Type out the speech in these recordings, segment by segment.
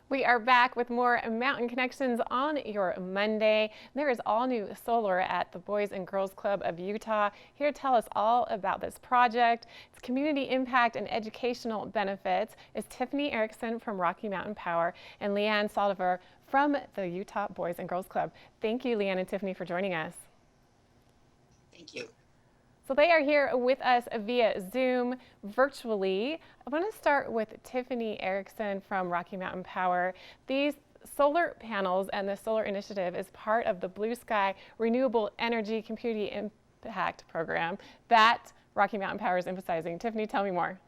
We are back with more Mountain Connections on your Monday. There is all new solar at the Boys and Girls Club of Utah. Here to tell us all about this project, its community impact and educational benefits is Tiffany Erickson from Rocky Mountain Power and LeAnn Saldiver from the Utah Boys and Girls Club. Thank you, LeAnn and Tiffany, for joining us. Thank you. So they are here with us via Zoom virtually. I want to start with Tiffany Erickson from Rocky Mountain Power. These solar panels and the solar initiative is part of the Blue Sky Renewable Energy Community Impact Program that Rocky Mountain Power is emphasizing. Tiffany, tell me more.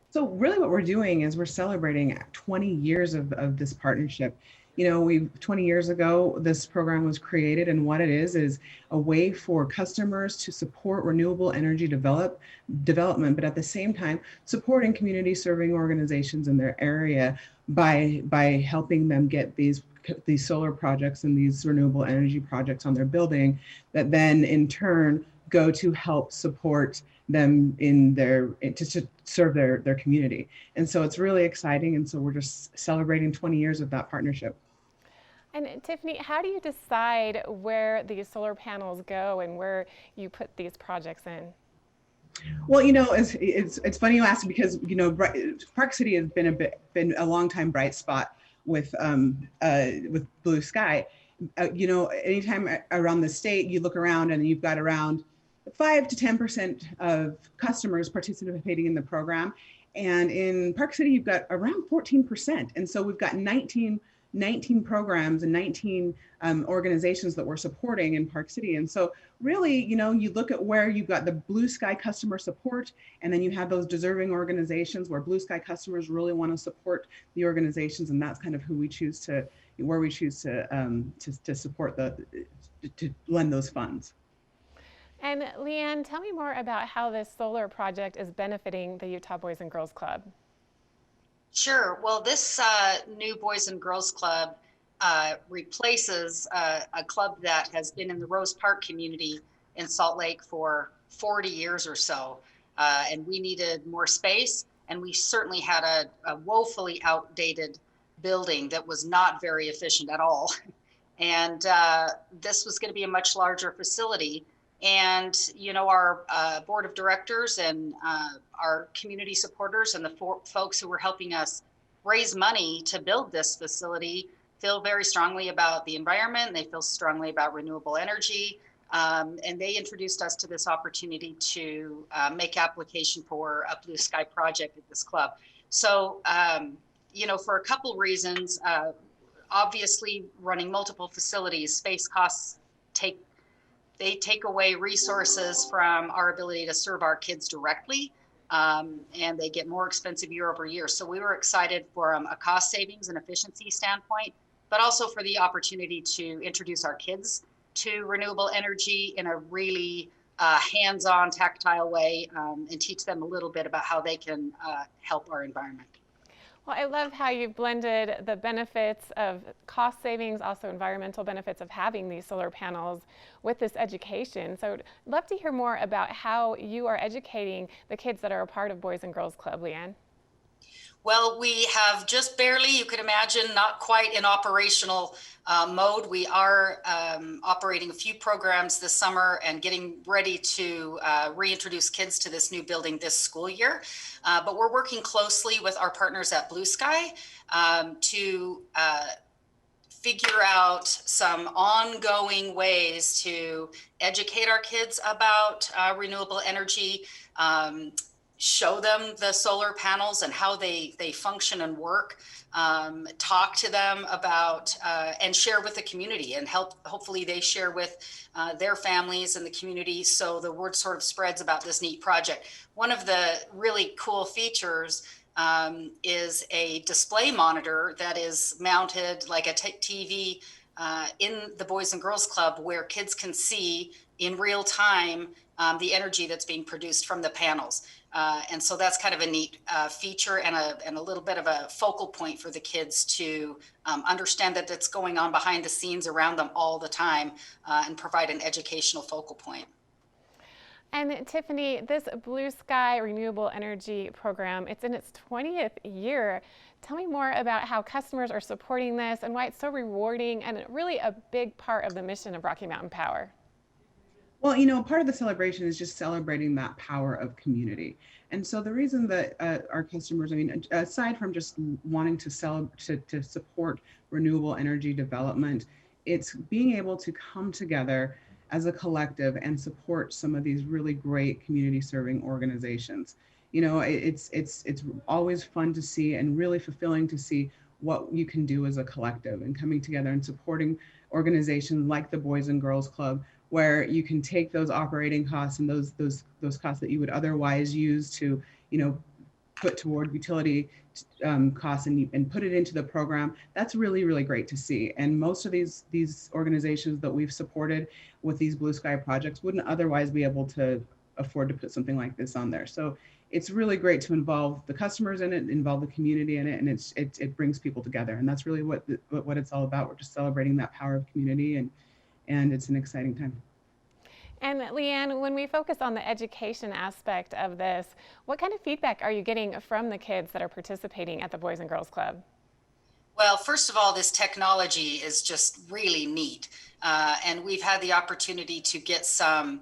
So really what we're doing is we're celebrating 20 years of this partnership. You know, 20 years ago, this program was created, and what it is a way for customers to support renewable energy development, but at the same time, supporting community serving organizations in their area by helping them get these solar projects and these renewable energy projects on their building that then in turn go to help support them in to serve their community. And so it's really exciting. And so we're just celebrating 20 years of that partnership. And Tiffany, how do you decide where these solar panels go and where you put these projects in? Well, you know, it's funny you ask because Park City has been a long time bright spot with Blue Sky. Anytime around the state, you look around and you've got around 5 to 10% of customers participating in the program. And in Park City, you've got around 14%. And so we've got 19 programs and 19 organizations that we're supporting in Park City. And so really, you look at where you've got the Blue Sky customer support, and then you have those deserving organizations where Blue Sky customers really want to support the organizations. And that's kind of where we choose to support to lend those funds. And LeAnn, tell me more about how this solar project is benefiting the Utah Boys and Girls Club. Sure. Well, this new Boys and Girls Club replaces a club that has been in the Rose Park community in Salt Lake for 40 years or so. And we needed more space, and we certainly had a woefully outdated building that was not very efficient at all. And this was going to be a much larger facility. And, our board of directors and our community supporters and the folks who were helping us raise money to build this facility feel very strongly about the environment. They feel strongly about renewable energy. And they introduced us to this opportunity to make application for a Blue Sky project at this club. So, for a couple reasons, obviously running multiple facilities, space costs take away resources from our ability to serve our kids directly, and they get more expensive year over year. So we were excited for a cost savings and efficiency standpoint, but also for the opportunity to introduce our kids to renewable energy in a really hands-on, tactile way, and teach them a little bit about how they can help our environment. Well, I love how you've blended the benefits of cost savings, also environmental benefits of having these solar panels with this education. So I'd love to hear more about how you are educating the kids that are a part of Boys and Girls Club, LeAnn. Well, we have just barely, you could imagine, not quite in operational mode. We are operating a few programs this summer and getting ready to reintroduce kids to this new building this school year. But we're working closely with our partners at Blue Sky to figure out some ongoing ways to educate our kids about renewable energy, show them the solar panels and how they function and work, talk to them about and share with the community, and hopefully they share with their families and the community, so the word sort of spreads about this neat project. One of the really cool features is a display monitor that is mounted like a TV in the Boys and Girls Club, where kids can see in real time the energy that's being produced from the panels. And so that's kind of a neat feature and a little bit of a focal point for the kids to understand that it's going on behind the scenes around them all the time, and provide an educational focal point. And Tiffany, this Blue Sky Renewable Energy program, it's in its 20th year. Tell me more about how customers are supporting this and why it's so rewarding and really a big part of the mission of Rocky Mountain Power. Well, part of the celebration is just celebrating that power of community. And so the reason that our customers, I mean, aside from just wanting to support renewable energy development, it's being able to come together as a collective and support some of these really great community serving organizations. It's always fun to see and really fulfilling to see what you can do as a collective and coming together and supporting organizations like the Boys and Girls Club, where you can take those operating costs and those costs that you would otherwise use to, put toward utility costs and put it into the program. That's really, really great to see. And most of these organizations that we've supported with these Blue Sky projects wouldn't otherwise be able to afford to put something like this on there. So it's really great to involve the customers in it, involve the community in it, and it brings people together. And that's really what it's all about. We're just celebrating that power of community, and it's an exciting time. And LeAnn, when we focus on the education aspect of this, what kind of feedback are you getting from the kids that are participating at the Boys and Girls Club? Well, first of all, this technology is just really neat. And we've had the opportunity to get some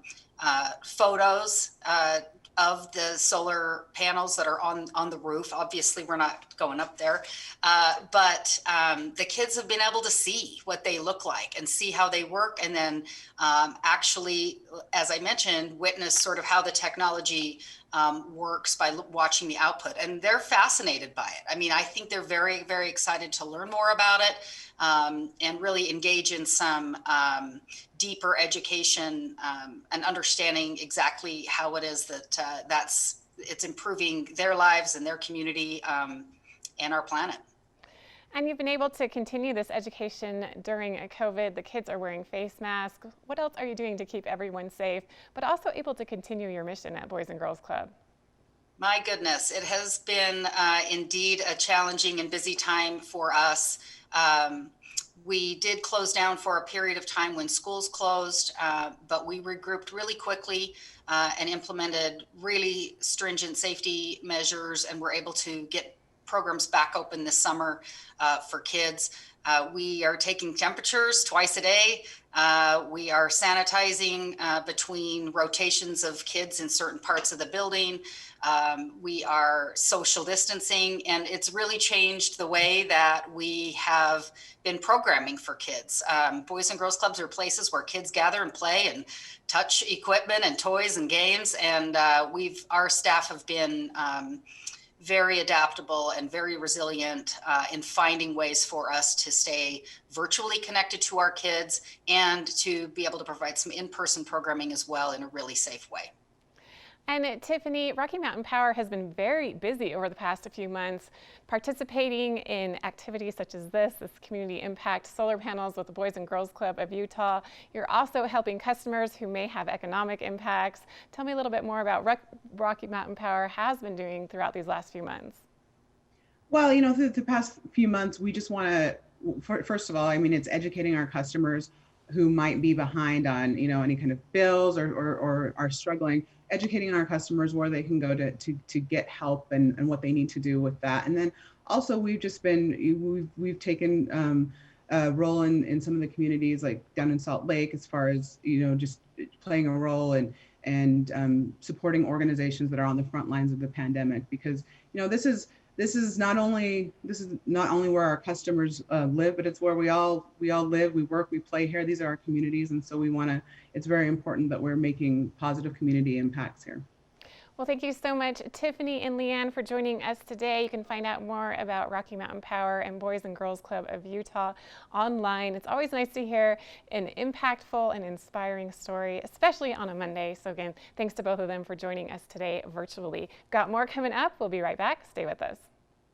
photos of the solar panels that are on the roof. Obviously, we're not going up there, but the kids have been able to see what they look like and see how they work, and then actually, as I mentioned, witness sort of how the technology works by watching the output, and they're fascinated by it. I mean, I think they're very, very excited to learn more about it and really engage in some deeper education and understanding exactly how it is that it's improving their lives and their community and our planet. And you've been able to continue this education during COVID. The kids are wearing face masks. What else are you doing to keep everyone safe, but also able to continue your mission at Boys and Girls Club? My goodness, it has been indeed a challenging and busy time for us. We did close down for a period of time when schools closed, but we regrouped really quickly and implemented really stringent safety measures, and were able to get programs back open this summer for kids. We are taking temperatures twice a day. We are sanitizing between rotations of kids in certain parts of the building. We are social distancing, and it's really changed the way that we have been programming for kids. Boys and Girls Clubs are places where kids gather and play and touch equipment and toys and games. And our staff have been very adaptable and very resilient in finding ways for us to stay virtually connected to our kids and to be able to provide some in-person programming as well in a really safe way. And Tiffany, Rocky Mountain Power has been very busy over the past few months, participating in activities such as this community impact solar panels with the Boys and Girls Club of Utah. You're also helping customers who may have economic impacts. Tell me a little bit more about what Rocky Mountain Power has been doing throughout these last few months. Well, through the past few months, we just want to, first of all, I mean, it's educating our customers who might be behind on, any kind of bills or are struggling, educating our customers where they can go to get help and what they need to do with that. And then also we've taken a role in some of the communities like down in Salt Lake, as far as, just playing a role and supporting organizations that are on the front lines of the pandemic, because, this is not only where our customers live, but it's where we all live, we work, we play here. These are our communities, and so it's very important that we're making positive community impacts here. Well, thank you so much, Tiffany and LeAnn, for joining us today. You can find out more about Rocky Mountain Power and Boys and Girls Club of Utah online. It's always nice to hear an impactful and inspiring story, especially on a Monday. So again, thanks to both of them for joining us today virtually. Got more coming up. We'll be right back. Stay with us.